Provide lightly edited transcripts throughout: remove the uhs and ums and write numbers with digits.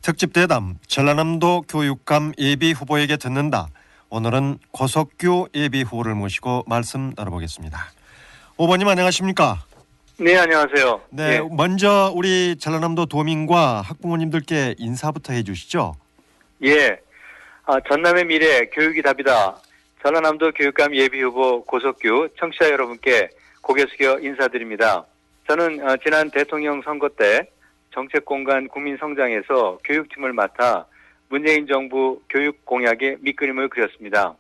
특집 대담 전라남도 교육감 예비 후보에게 듣는다. 오늘은 고석규 예비 후보를 모시고 말씀 나눠보겠습니다. 후보님 안녕하십니까? 네, 안녕하세요. 네, 예. 먼저 우리 전라남도 도민과 학부모님들께 인사부터 해주시죠. 예. 전남의 미래 교육이 답이다. 전라남도 교육감 예비 후보 고석규 청취자 여러분께 고개 숙여 인사드립니다. 저는 지난 대통령 선거 때 정책공간 국민성장에서 교육팀을 맡아 문재인 정부 교육 공약의 밑그림을 그렸습니다.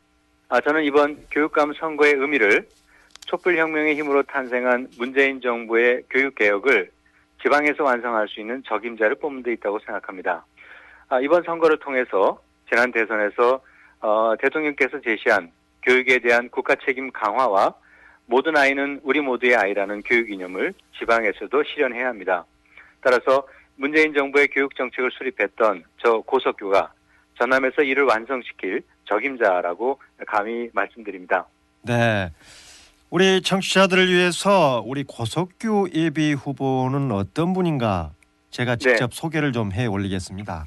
저는 이번 교육감 선거의 의미를 촛불혁명의 힘으로 탄생한 문재인 정부의 교육개혁을 지방에서 완성할 수 있는 적임자를 뽑는 데 있다고 생각합니다. 이번 선거를 통해서 지난 대선에서 대통령께서 제시한 교육에 대한 국가 책임 강화와 모든 아이는 우리 모두의 아이라는 교육 이념을 지방에서도 실현해야 합니다. 따라서 문재인 정부의 교육 정책을 수립했던 저 고석규가 전남에서 이를 완성시킬 적임자라고 감히 말씀드립니다. 네, 우리 청취자들을 위해서 우리 고석규 예비 후보는 어떤 분인가 제가 직접 소개를 좀 해 올리겠습니다.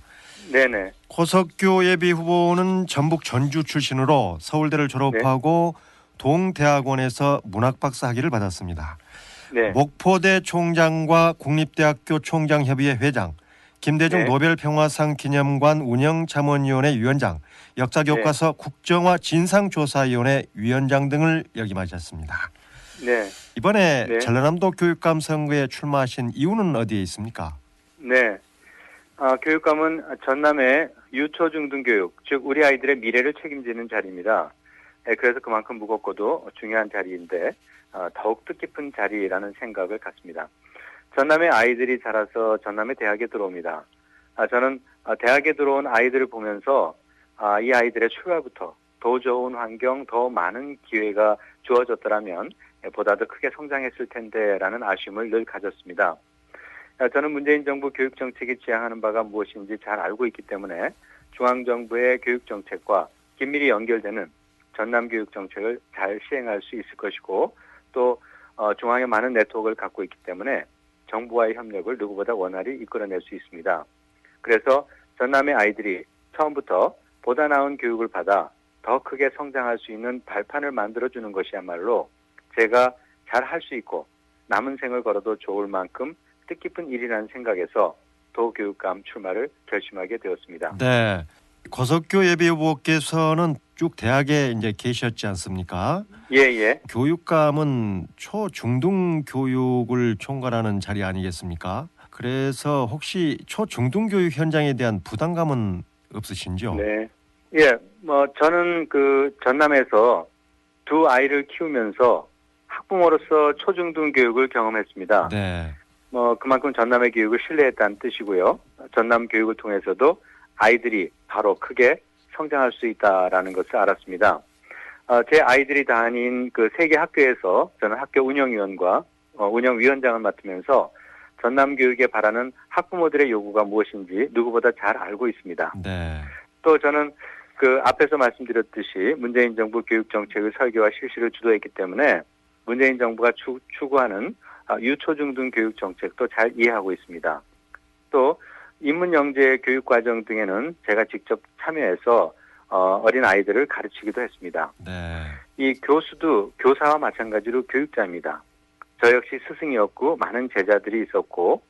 네네. 고석규 예비 후보는 전북 전주 출신으로 서울대를 졸업하고 동대학원에서 문학박사 학위를 받았습니다. 네. 목포대 총장과 국립대학교 총장협의회 회장, 김대중 노벨평화상 기념관 운영자문위원회 위원장, 역사교과서 국정화 진상조사위원회 위원장 등을 역임하셨습니다. 네. 이번에 전라남도 교육감 선거에 출마하신 이유는 어디에 있습니까? 네. 교육감은 전남의 유초중등교육, 즉 우리 아이들의 미래를 책임지는 자리입니다. 그래서 그만큼 무겁고도 중요한 자리인데 더욱 뜻깊은 자리라는 생각을 갖습니다. 전남의 아이들이 자라서 전남의 대학에 들어옵니다. 저는 대학에 들어온 아이들을 보면서 이 아이들의 출발부터 더 좋은 환경, 더 많은 기회가 주어졌더라면 보다 더 크게 성장했을 텐데라는 아쉬움을 늘 가졌습니다. 저는 문재인 정부 교육정책이 지향하는 바가 무엇인지 잘 알고 있기 때문에 중앙정부의 교육정책과 긴밀히 연결되는 전남교육정책을 잘 시행할 수 있을 것이고 또 중앙에 많은 네트워크를 갖고 있기 때문에 정부와의 협력을 누구보다 원활히 이끌어낼 수 있습니다. 그래서 전남의 아이들이 처음부터 보다 나은 교육을 받아 더 크게 성장할 수 있는 발판을 만들어주는 것이야말로 제가 잘 할 수 있고 남은 생을 걸어도 좋을 만큼 뜻깊은 일이라는 생각에서 도교육감 출마를 결심하게 되었습니다. 네, 고석규 예비 후보께서는 쭉 대학에 이제 계셨지 않습니까? 예. 교육감은 초중등 교육을 총괄하는 자리 아니겠습니까? 그래서 혹시 초중등 교육 현장에 대한 부담감은 없으신지요? 네. 저는 그 전남에서 두 아이를 키우면서 학부모로서 초중등 교육을 경험했습니다. 네. 그만큼 전남의 교육을 신뢰했다는 뜻이고요. 전남 교육을 통해서도 아이들이 바로 크게 성장할 수 있다라는 것을 알았습니다. 제 아이들이 다닌 그 세 개 학교에서 저는 학교 운영위원과 운영위원장을 맡으면서 전남 교육에 바라는 학부모들의 요구가 무엇인지 누구보다 잘 알고 있습니다. 네. 또 저는 그 앞에서 말씀드렸듯이 문재인 정부 교육 정책의 설계와 실시를 주도했기 때문에 문재인 정부가 추구하는 유초중등 교육 정책도 잘 이해하고 있습니다. 또 인문영재 교육과정 등에는 제가 직접 참여해서 어린 아이들을 가르치기도 했습니다. 네. 이 교수도 교사와 마찬가지로 교육자입니다. 저 역시 스승이었고 많은 제자들이 있었고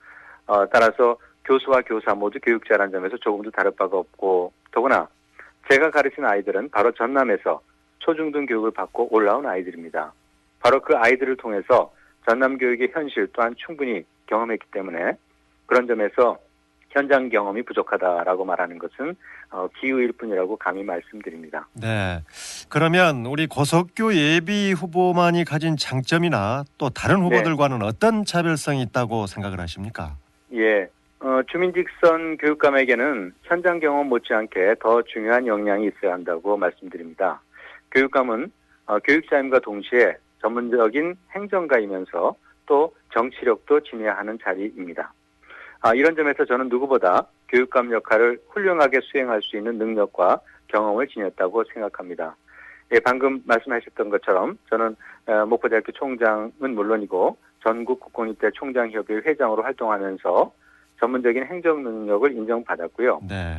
따라서 교수와 교사 모두 교육자라는 점에서 조금도 다를 바가 없고 더구나 제가 가르친 아이들은 바로 전남에서 초중등 교육을 받고 올라온 아이들입니다. 바로 그 아이들을 통해서 전남 교육의 현실 또한 충분히 경험했기 때문에 그런 점에서 현장 경험이 부족하다라고 말하는 것은 기우일 뿐이라고 감히 말씀드립니다. 네. 그러면 우리 고석규 예비 후보만이 가진 장점이나 또 다른 후보들과는 어떤 차별성이 있다고 생각을 하십니까? 예. 주민직선 교육감에게는 현장 경험 못지않게 더 중요한 역량이 있어야 한다고 말씀드립니다. 교육감은 교육자임과 동시에 전문적인 행정가이면서 또 정치력도 지녀야 하는 자리입니다. 이런 점에서 저는 누구보다 교육감 역할을 훌륭하게 수행할 수 있는 능력과 경험을 지녔다고 생각합니다. 방금 말씀하셨던 것처럼 저는 목포대학교 총장은 물론이고 전국 국공립대 총장협의회 회장으로 활동하면서 전문적인 행정 능력을 인정받았고요. 네.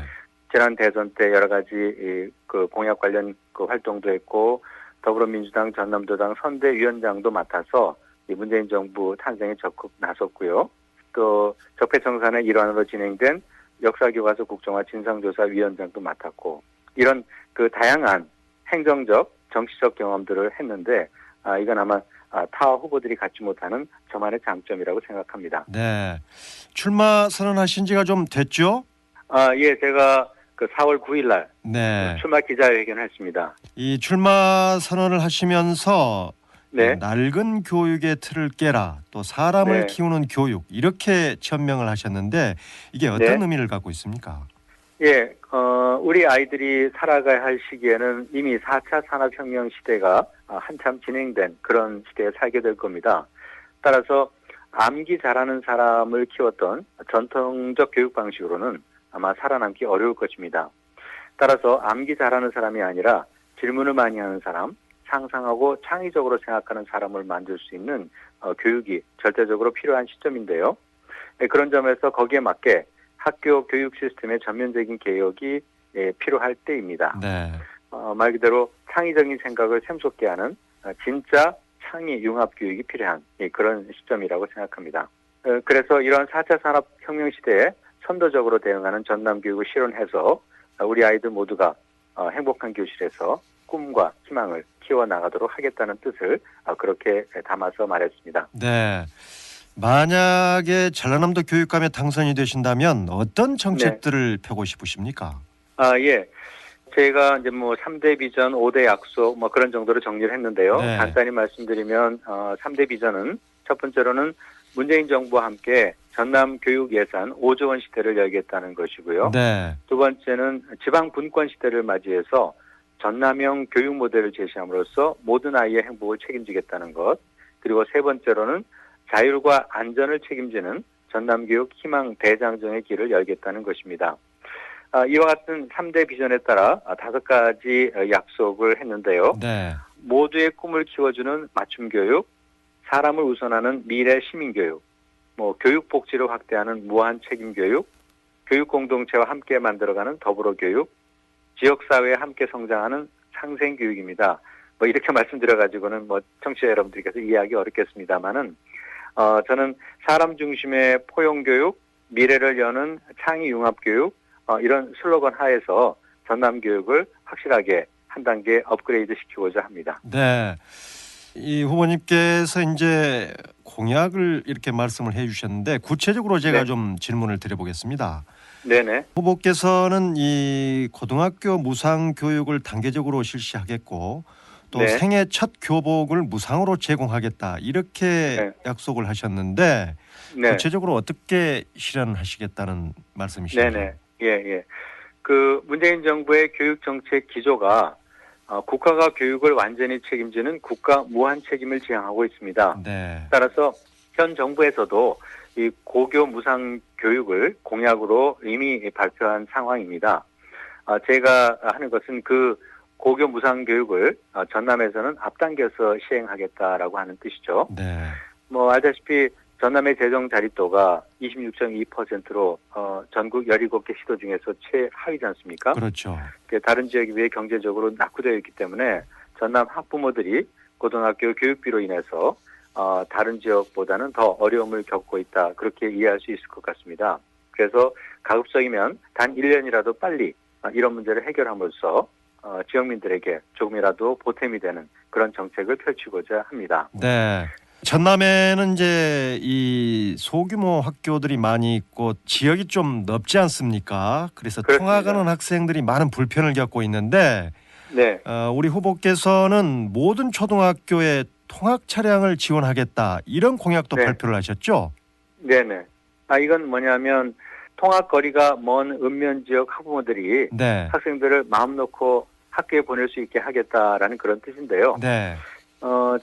지난 대선 때 여러 가지 그 공약 관련 그 활동도 했고 더불어민주당 전남도당 선대위원장도 맡아서 이 문재인 정부 탄생에 적극 나섰고요. 또 적폐청산의 일환으로 진행된 역사교과서 국정화 진상조사위원장도 맡았고 이런 그 다양한 행정적, 정치적 경험들을 했는데 이건 아마 타 후보들이 갖지 못하는 저만의 장점이라고 생각합니다. 네. 출마 선언하신 지가 좀 됐죠? 예, 제가 그 4월 9일 날 네. 출마 기자회견을 했습니다. 이 출마 선언을 하시면서 네. 낡은 교육의 틀을 깨라, 또 사람을 네. 키우는 교육 이렇게 천명을 하셨는데 이게 어떤 네. 의미를 갖고 있습니까? 예, 우리 아이들이 살아가야 할 시기에는 이미 4차 산업혁명 시대가 한참 진행된 그런 시대에 살게 될 겁니다. 따라서 암기 잘하는 사람을 키웠던 전통적 교육 방식으로는 아마 살아남기 어려울 것입니다. 따라서 암기 잘하는 사람이 아니라 질문을 많이 하는 사람, 상상하고 창의적으로 생각하는 사람을 만들 수 있는 교육이 절대적으로 필요한 시점인데요. 네, 그런 점에서 거기에 맞게 학교 교육 시스템의 전면적인 개혁이 필요할 때입니다. 네. 말 그대로 창의적인 생각을 샘솟게 하는 진짜 창의 융합 교육이 필요한 그런 시점이라고 생각합니다. 그래서 이런 4차 산업혁명 시대에 선도적으로 대응하는 전남교육을 실현해서 우리 아이들 모두가 행복한 교실에서 꿈과 희망을 키워나가도록 하겠다는 뜻을 그렇게 담아서 말했습니다. 네. 만약에 전라남도 교육감에 당선이 되신다면 어떤 정책들을 펴고 싶으십니까? 예. 제가 이제 3대 비전, 5대 약속 그런 정도로 정리를 했는데요. 네. 간단히 말씀드리면 3대 비전은 첫 번째로는 문재인 정부와 함께 전남 교육 예산 5조 원 시대를 열겠다는 것이고요. 네. 두 번째는 지방 분권 시대를 맞이해서 전남형 교육 모델을 제시함으로써 모든 아이의 행복을 책임지겠다는 것. 그리고 세 번째로는 자율과 안전을 책임지는 전남교육 희망 대장정의 길을 열겠다는 것입니다. 이와 같은 3대 비전에 따라 5가지 약속을 했는데요. 네. 모두의 꿈을 키워주는 맞춤교육, 사람을 우선하는 미래 시민교육, 교육 복지를 확대하는 무한 책임교육, 교육 공동체와 함께 만들어가는 더불어교육, 지역사회에 함께 성장하는 상생교육입니다. 이렇게 말씀드려가지고는 청취자 여러분들께서 이해하기 어렵겠습니다만은, 저는 사람 중심의 포용교육, 미래를 여는 창의융합교육, 이런 슬로건 하에서 전남교육을 확실하게 한 단계 업그레이드 시키고자 합니다. 네. 이 후보님께서 이제 공약을 이렇게 말씀을 해주셨는데 구체적으로 제가 네. 좀 질문을 드려보겠습니다. 네네. 후보께서는 이 고등학교 무상 교육을 단계적으로 실시하겠고 또 네. 생애 첫 교복을 무상으로 제공하겠다 이렇게 네. 약속을 하셨는데 네. 구체적으로 어떻게 실현하시겠다는 말씀이신가요? 네네. 예. 그 문재인 정부의 교육 정책 기조가 국가가 교육을 완전히 책임지는 국가 무한 책임을 지향하고 있습니다. 네. 따라서 현 정부에서도 이 고교 무상 교육을 공약으로 이미 발표한 상황입니다. 제가 하는 것은 그 고교 무상 교육을 전남에서는 앞당겨서 시행하겠다라고 하는 뜻이죠. 네. 알다시피 전남의 재정 자립도가 26.2%로 전국 17개 시도 중에서 최하위지 않습니까? 그렇죠. 다른 지역에 비해 경제적으로 낙후되어 있기 때문에 전남 학부모들이 고등학교 교육비로 인해서 다른 지역보다는 더 어려움을 겪고 있다. 그렇게 이해할 수 있을 것 같습니다. 그래서 가급적이면 단 1년이라도 빨리 이런 문제를 해결함으로써 지역민들에게 조금이라도 보탬이 되는 그런 정책을 펼치고자 합니다. 네. 전남에는 이제 이 소규모 학교들이 많이 있고 지역이 좀 넓지 않습니까? 그래서 그렇습니다. 통학하는 학생들이 많은 불편을 겪고 있는데 네. 우리 후보께서는 모든 초등학교에 통학 차량을 지원하겠다 이런 공약도 네. 발표를 하셨죠? 네네. 이건 뭐냐면 통학 거리가 먼 읍면 지역 학부모들이 네. 학생들을 마음 놓고 학교에 보낼 수 있게 하겠다라는 그런 뜻인데요. 네.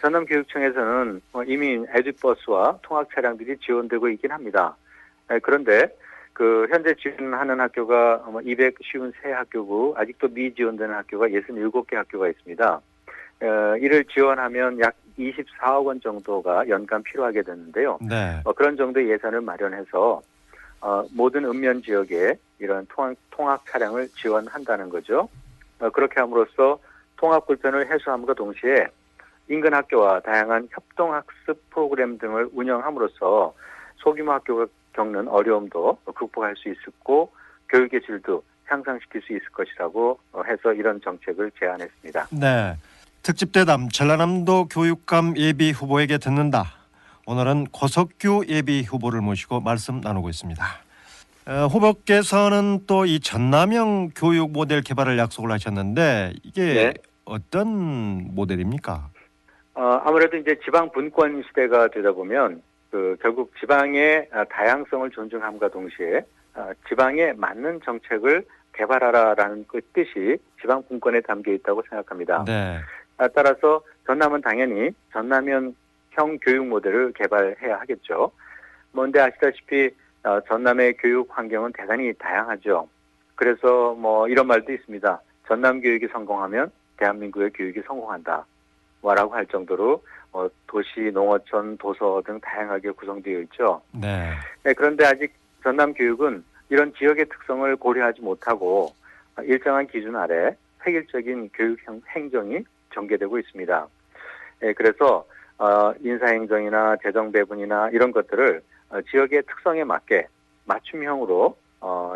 전남교육청에서는 이미 에듀버스와 통학 차량들이 지원되고 있긴 합니다. 그런데 그 현재 지원하는 학교가 253학교고 아직도 미지원되는 학교가 67개 학교가 있습니다. 이를 지원하면 약 24억 원 정도가 연간 필요하게 되는데요. 네. 그런 정도의 예산을 마련해서 모든 읍면 지역에 이런 통학 차량을 지원한다는 거죠. 그렇게 함으로써 통학 불편을 해소함과 동시에 인근 학교와 다양한 협동학습 프로그램 등을 운영함으로써 소규모 학교가 겪는 어려움도 극복할 수 있었고 교육의 질도 향상시킬 수 있을 것이라고 해서 이런 정책을 제안했습니다. 네. 특집 대담 전라남도 교육감 예비 후보에게 듣는다. 오늘은 고석규 예비 후보를 모시고 말씀 나누고 있습니다. 후보께서는 또 이 전남형 교육 모델 개발을 약속을 하셨는데 이게 네. 어떤 모델입니까? 아무래도 이제 지방 분권 시대가 되다 보면 결국 지방의 다양성을 존중함과 동시에 지방에 맞는 정책을 개발하라라는 그 뜻이 지방 분권에 담겨 있다고 생각합니다. 네. 따라서 전남은 당연히 전남형 교육 모델을 개발해야 하겠죠. 뭔데 아시다시피 전남의 교육 환경은 대단히 다양하죠. 그래서 뭐 이런 말도 있습니다. 전남 교육이 성공하면 대한민국의 교육이 성공한다. 라고 할 정도로 도시, 농어촌, 도서 등 다양하게 구성되어 있죠. 네. 네, 그런데 아직 전남 교육은 이런 지역의 특성을 고려하지 못하고 일정한 기준 아래 획일적인 교육 행정이 전개되고 있습니다. 네, 그래서 인사행정이나 재정 배분이나 이런 것들을 지역의 특성에 맞게 맞춤형으로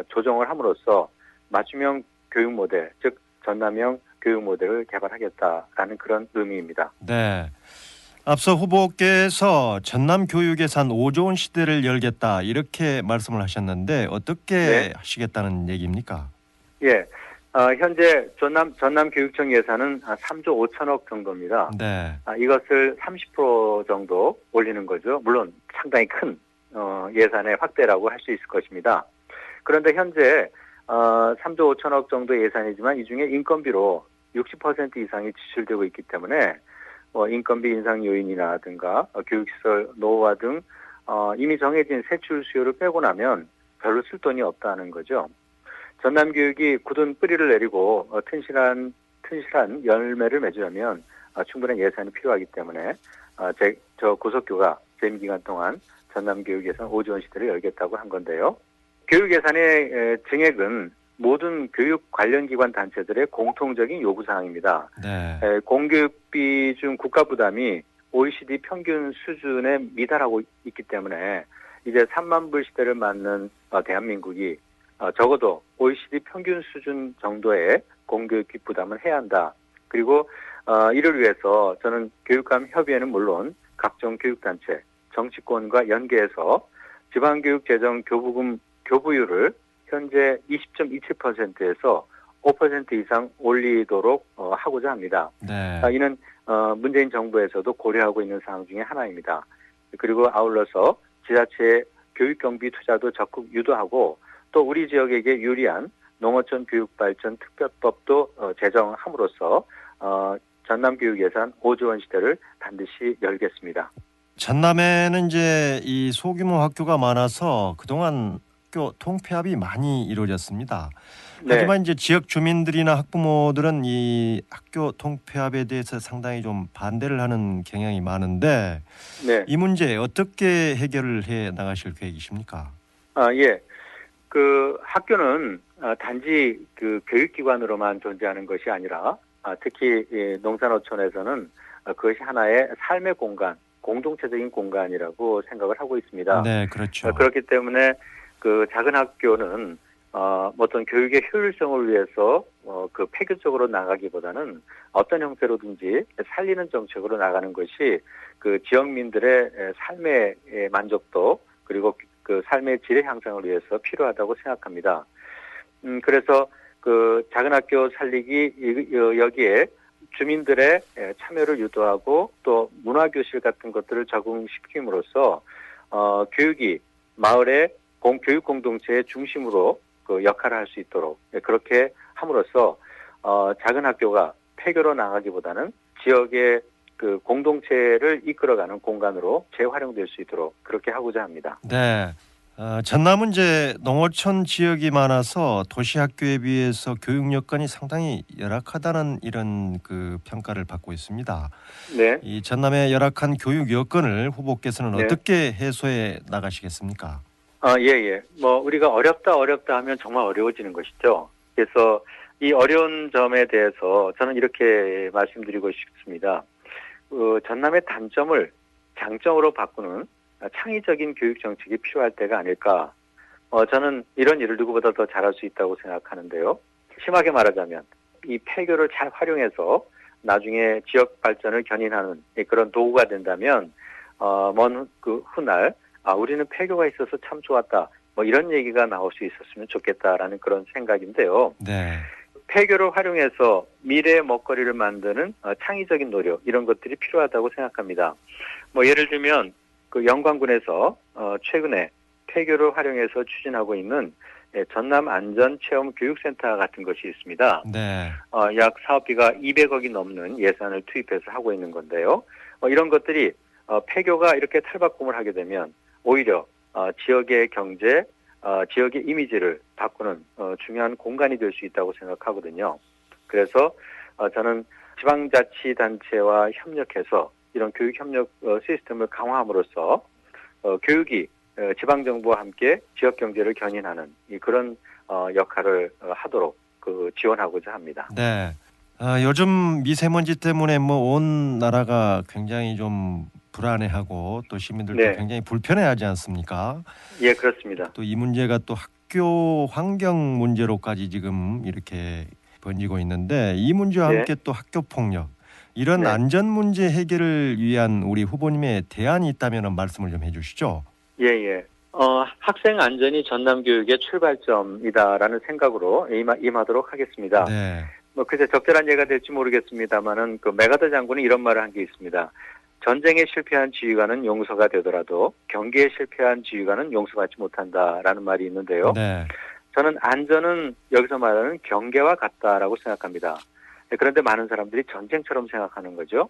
조정을 함으로써 맞춤형 교육 모델, 즉 전남형 교육 모델을 개발하겠다라는 그런 의미입니다. 네. 앞서 후보께서 전남 교육 예산 5조 원 시대를 열겠다 이렇게 말씀을 하셨는데 어떻게 네. 하시겠다는 얘기입니까? 예. 현재 전남 교육청 예산은 3조 5천억 정도입니다. 네. 이것을 30% 정도 올리는 거죠. 물론 상당히 큰 예산의 확대라고 할 수 있을 것입니다. 그런데 현재 3조 5천억 정도 예산이지만 이 중에 인건비로 60% 이상이 지출되고 있기 때문에 인건비 인상 요인이라든가 교육시설 노후화 등 이미 정해진 세출 수요를 빼고 나면 별로 쓸 돈이 없다는 거죠. 전남 교육이 굳은 뿌리를 내리고 튼실한 열매를 맺으려면 충분한 예산이 필요하기 때문에 저 고석규가 재임 기간 동안 전남 교육 예산 5조 원 시대를 열겠다고 한 건데요. 교육 예산의 증액은 모든 교육 관련 기관 단체들의 공통적인 요구 사항입니다. 네. 공교육비 중 국가 부담이 OECD 평균 수준에 미달하고 있기 때문에 이제 3만 불 시대를 맞는 대한민국이 적어도 OECD 평균 수준 정도의 공교육비 부담을 해야 한다. 그리고 이를 위해서 저는 교육감 협의회는 물론 각종 교육단체, 정치권과 연계해서 지방교육 재정 교부금 교부율을 현재 20.27%에서 5% 이상 올리도록 하고자 합니다. 네. 이는 문재인 정부에서도 고려하고 있는 사항 중에 하나입니다. 그리고 아울러서 지자체의 교육경비 투자도 적극 유도하고 또 우리 지역에게 유리한 농어촌 교육발전 특별법도 제정함으로써 전남교육 예산 5조 원 시대를 반드시 열겠습니다. 전남에는 이제 이 소규모 학교가 많아서 그동안 학교 통폐합이 많이 이루어졌습니다. 네. 하지만 이제 지역 주민들이나 학부모들은 이 학교 통폐합에 대해서 상당히 좀 반대를 하는 경향이 많은데 네. 이 문제 어떻게 해결을 해 나가실 계획이십니까? 예. 학교는 단지 교육기관으로만 존재하는 것이 아니라 특히 농산어촌에서는 그것이 하나의 삶의 공간, 공동체적인 공간이라고 생각을 하고 있습니다. 네, 그렇죠. 그렇기 때문에 작은 학교는 어떤 교육의 효율성을 위해서 폐교적으로 나가기보다는 어떤 형태로든지 살리는 정책으로 나가는 것이 지역민들의 삶의 만족도 그리고 삶의 질의 향상을 위해서 필요하다고 생각합니다. 그래서 작은 학교 살리기 여기에 주민들의 참여를 유도하고 또 문화교실 같은 것들을 적응시킴으로써 교육이 마을의 교육 공동체의 중심으로 역할을 할 수 있도록 그렇게 함으로써 작은 학교가 폐교로 나가기보다는 지역의 공동체를 이끌어가는 공간으로 재활용될 수 있도록 그렇게 하고자 합니다. 네. 전남은 이제 농어촌 지역이 많아서 도시 학교에 비해서 교육 여건이 상당히 열악하다는 이런 평가를 받고 있습니다. 네. 이 전남의 열악한 교육 여건을 후보께서는 네. 어떻게 해소해 나가시겠습니까? 예. 뭐 우리가 어렵다 하면 정말 어려워지는 것이죠. 그래서 이 어려운 점에 대해서 저는 이렇게 말씀드리고 싶습니다. 전남의 단점을 장점으로 바꾸는 창의적인 교육 정책이 필요할 때가 아닐까. 저는 이런 일을 누구보다 더 잘할 수 있다고 생각하는데요. 심하게 말하자면 이 폐교를 잘 활용해서 나중에 지역 발전을 견인하는 그런 도구가 된다면 먼 그 훗날 우리는 폐교가 있어서 참 좋았다. 뭐 이런 얘기가 나올 수 있었으면 좋겠다라는 그런 생각인데요. 네. 폐교를 활용해서 미래의 먹거리를 만드는 창의적인 노력 이런 것들이 필요하다고 생각합니다. 뭐 예를 들면 그 영광군에서 최근에 폐교를 활용해서 추진하고 있는 전남 안전 체험 교육센터 같은 것이 있습니다. 네. 약 사업비가 200억이 넘는 예산을 투입해서 하고 있는 건데요. 이런 것들이 폐교가 이렇게 탈바꿈을 하게 되면 오히려 지역의 경제, 지역의 이미지를 바꾸는 중요한 공간이 될 수 있다고 생각하거든요. 그래서 저는 지방자치단체와 협력해서 이런 교육협력 시스템을 강화함으로써 교육이 지방정부와 함께 지역경제를 견인하는 그런 역할을 하도록 지원하고자 합니다. 네. 요즘 미세먼지 때문에 뭐 온 나라가 굉장히 좀 불안해하고 또 시민들도 네. 굉장히 불편해하지 않습니까? 예, 그렇습니다. 또 이 문제가 또 학교 환경 문제로까지 지금 이렇게 번지고 있는데 이 문제와 네. 함께 또 학교 폭력 이런 네. 안전 문제 해결을 위한 우리 후보님의 대안이 있다면 말씀을 좀 해주시죠. 예. 학생 안전이 전남 교육의 출발점이다라는 생각으로 임하도록 하겠습니다. 네. 뭐 글쎄 적절한 예가 될지 모르겠습니다만은 그 메가더 장군이 이런 말을 한 게 있습니다. 전쟁에 실패한 지휘관은 용서가 되더라도 경기에 실패한 지휘관은 용서받지 못한다라는 말이 있는데요. 네. 저는 안전은 여기서 말하는 경계와 같다라고 생각합니다. 그런데 많은 사람들이 전쟁처럼 생각하는 거죠.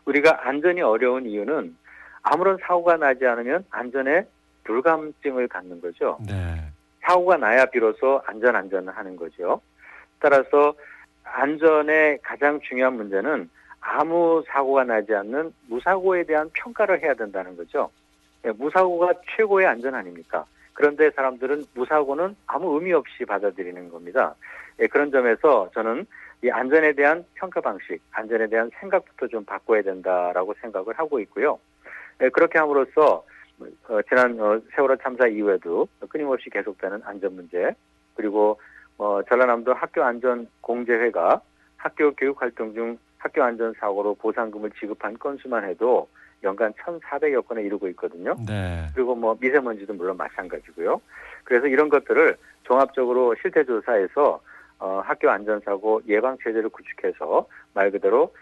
우리가 안전이 어려운 이유는 아무런 사고가 나지 않으면 안전에 불감증을 갖는 거죠. 네. 사고가 나야 비로소 안전을 하는 거죠. 따라서 안전의 가장 중요한 문제는 아무 사고가 나지 않는 무사고에 대한 평가를 해야 된다는 거죠. 무사고가 최고의 안전 아닙니까? 그런데 사람들은 무사고는 아무 의미 없이 받아들이는 겁니다. 그런 점에서 저는 이 안전에 대한 평가 방식, 안전에 대한 생각부터 좀 바꿔야 된다라고 생각을 하고 있고요. 그렇게 함으로써 지난 세월호 참사 이후에도 끊임없이 계속되는 안전 문제, 그리고 전라남도 학교안전공제회가 학교 교육활동 중 학교안전사고로 보상금을 지급한 건수만 해도 연간 1,400여 건에 이르고 있거든요. 네. 그리고 뭐 미세먼지도 물론 마찬가지고요. 그래서 이런 것들을 종합적으로 실태조사해서 학교 안전사고 예방체제를 구축해서 말 그대로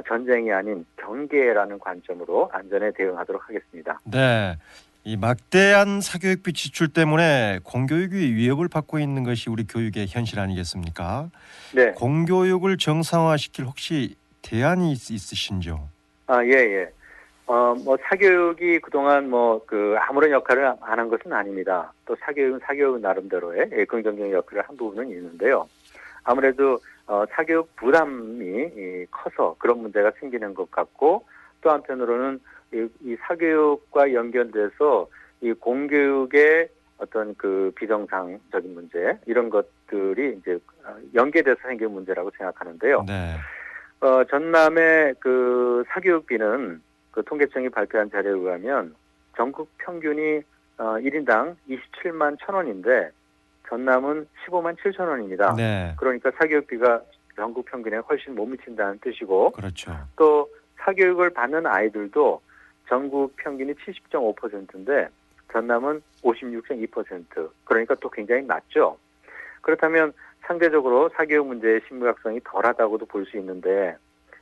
전쟁이 아닌 경계라는 관점으로 안전에 대응하도록 하겠습니다. 네. 이 막대한 사교육비 지출 때문에 공교육이 위협을 받고 있는 것이 우리 교육의 현실 아니겠습니까? 네. 공교육을 정상화시킬 혹시 대안이 있으신지요? 예. 뭐 사교육이 그동안 아무런 역할을 안 한 것은 아닙니다. 또 사교육은 나름대로의 긍정적인 역할을 한 부분은 있는데요. 아무래도 사교육 부담이 커서 그런 문제가 생기는 것 같고, 또 한편으로는 이 사교육과 연결돼서 이 공교육의 어떤 그 비정상적인 문제 이런 것들이 이제 연계돼서 생긴 문제라고 생각하는데요. 네. 전남의 그 사교육비는 그 통계청이 발표한 자료에 의하면 전국 평균이 1인당 27만 1,000원인데 전남은 15만 7천 원입니다. 네. 그러니까 사교육비가 전국 평균에 훨씬 못 미친다는 뜻이고, 그렇죠. 또 사교육을 받는 아이들도 전국 평균이 70.5%인데 전남은 56.2%. 그러니까 또 굉장히 낮죠. 그렇다면 상대적으로 사교육 문제의 심각성이 덜하다고도 볼 수 있는데,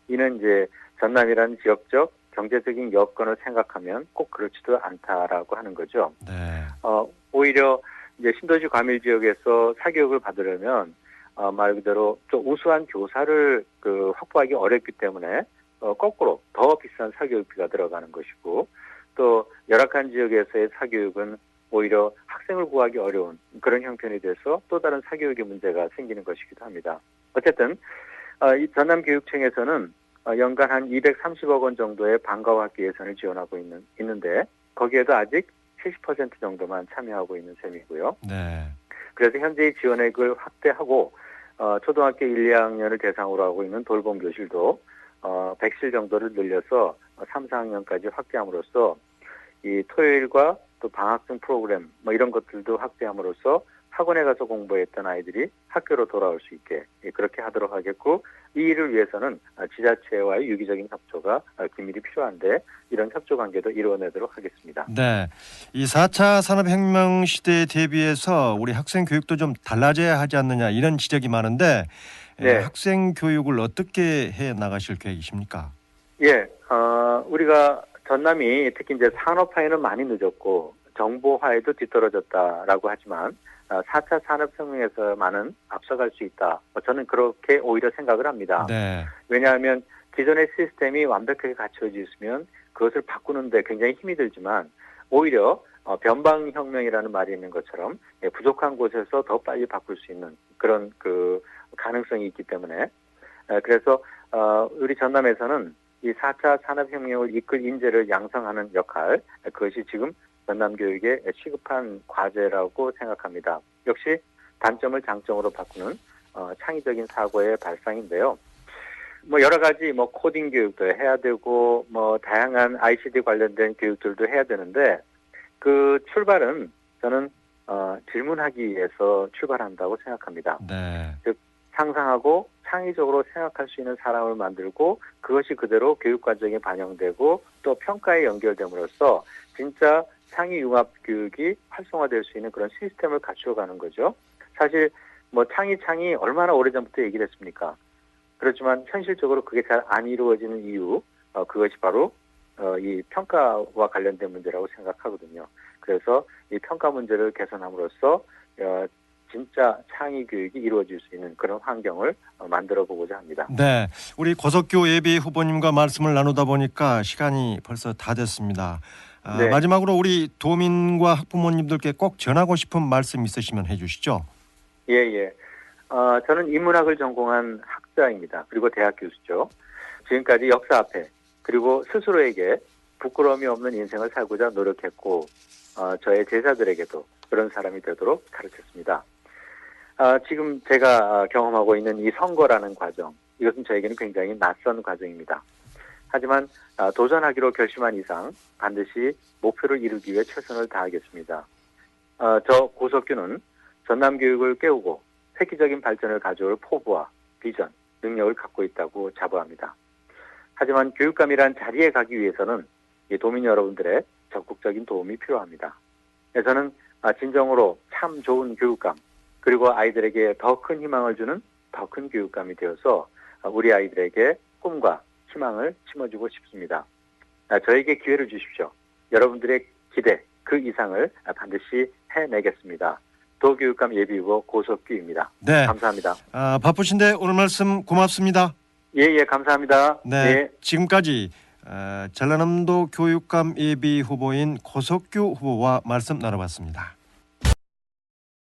이는 이제 전남이라는 지역적 경제적인 여건을 생각하면 꼭 그렇지도 않다라고 하는 거죠. 네. 오히려 이제 신도시 과밀 지역에서 사교육을 받으려면 말 그대로 좀 우수한 교사를 확보하기 어렵기 때문에 거꾸로 더 비싼 사교육비가 들어가는 것이고, 또 열악한 지역에서의 사교육은 오히려 학생을 구하기 어려운 그런 형편이 돼서 또 다른 사교육의 문제가 생기는 것이기도 합니다. 어쨌든 이 전남교육청에서는 연간 한 230억 원 정도의 방과후 학교 예산을 지원하고 있는데, 거기에도 아직 70% 정도만 참여하고 있는 셈이고요. 네. 그래서 현재의 지원액을 확대하고 초등학교 1, 2학년을 대상으로 하고 있는 돌봄 교실도 100실 정도를 늘려서 3, 4학년까지 확대함으로써 이 토요일과 또 방학 중 프로그램 이런 것들도 확대함으로써 학원에 가서 공부했던 아이들이 학교로 돌아올 수 있게 그렇게 하도록 하겠고, 이 일을 위해서는 지자체와의 유기적인 협조가 긴밀히 필요한데 이런 협조 관계도 이루어내도록 하겠습니다. 네. 이 4차 산업혁명 시대에 대비해서 우리 학생 교육도 좀 달라져야 하지 않느냐 이런 지적이 많은데 네. 학생 교육을 어떻게 해 나가실 계획이십니까? 예, 우리가 전남이 특히 이제 산업화에는 많이 늦었고 정보화에도 뒤떨어졌다라고 하지만 4차 산업혁명에서만은 앞서갈 수 있다. 저는 그렇게 오히려 생각을 합니다. 네. 왜냐하면 기존의 시스템이 완벽하게 갖춰져 있으면 그것을 바꾸는데 굉장히 힘이 들지만 오히려 변방혁명이라는 말이 있는 것처럼 부족한 곳에서 더 빨리 바꿀 수 있는 그런 그 가능성이 있기 때문에 그래서 우리 전남에서는 이 4차 산업혁명을 이끌 인재를 양성하는 역할, 그것이 지금 전남교육에 시급한 과제라고 생각합니다. 역시 단점을 장점으로 바꾸는 창의적인 사고의 발상인데요. 여러 가지 코딩 교육도 해야 되고 다양한 ICT 관련된 교육들도 해야 되는데 그 출발은 저는 질문하기 위해서 출발한다고 생각합니다. 네. 즉 상상하고 창의적으로 생각할 수 있는 사람을 만들고 그것이 그대로 교육 과정에 반영되고 또 평가에 연결됨으로써 진짜 창의 융합 교육이 활성화될 수 있는 그런 시스템을 갖추어가는 거죠. 사실 창의 얼마나 오래전부터 얘기를 했습니까? 그렇지만 현실적으로 그게 잘 안 이루어지는 이유, 그것이 바로 이 평가와 관련된 문제라고 생각하거든요. 그래서 이 평가 문제를 개선함으로써 진짜 창의 교육이 이루어질 수 있는 그런 환경을 만들어 보고자 합니다. 네. 우리 고석규 예비 후보님과 말씀을 나누다 보니까 시간이 벌써 다 됐습니다. 네. 마지막으로 우리 도민과 학부모님들께 꼭 전하고 싶은 말씀 있으시면 해주시죠. 예. 저는 인문학을 전공한 학자입니다. 그리고 대학 교수죠. 지금까지 역사 앞에 그리고 스스로에게 부끄러움이 없는 인생을 살고자 노력했고 저의 제자들에게도 그런 사람이 되도록 가르쳤습니다. 지금 제가 경험하고 있는 이 선거라는 과정, 이것은 저에게는 굉장히 낯선 과정입니다. 하지만 도전하기로 결심한 이상 반드시 목표를 이루기 위해 최선을 다하겠습니다. 저 고석규는 전남교육을 깨우고 획기적인 발전을 가져올 포부와 비전, 능력을 갖고 있다고 자부합니다. 하지만 교육감이란 자리에 가기 위해서는 이 도민 여러분들의 적극적인 도움이 필요합니다. 저는 진정으로 참 좋은 교육감, 그리고 아이들에게 더 큰 희망을 주는 더 큰 교육감이 되어서 우리 아이들에게 꿈과 희망을 심어주고 싶습니다. 저에게 기회를 주십시오. 여러분들의 기대, 그 이상을 반드시 해내겠습니다. 도교육감 예비후보 고석규입니다. 네. 감사합니다. 바쁘신데 오늘 말씀 고맙습니다. 예, 감사합니다. 네. 예. 지금까지 전라남도 교육감 예비 후보인 고석규 후보와 말씀 나눠봤습니다.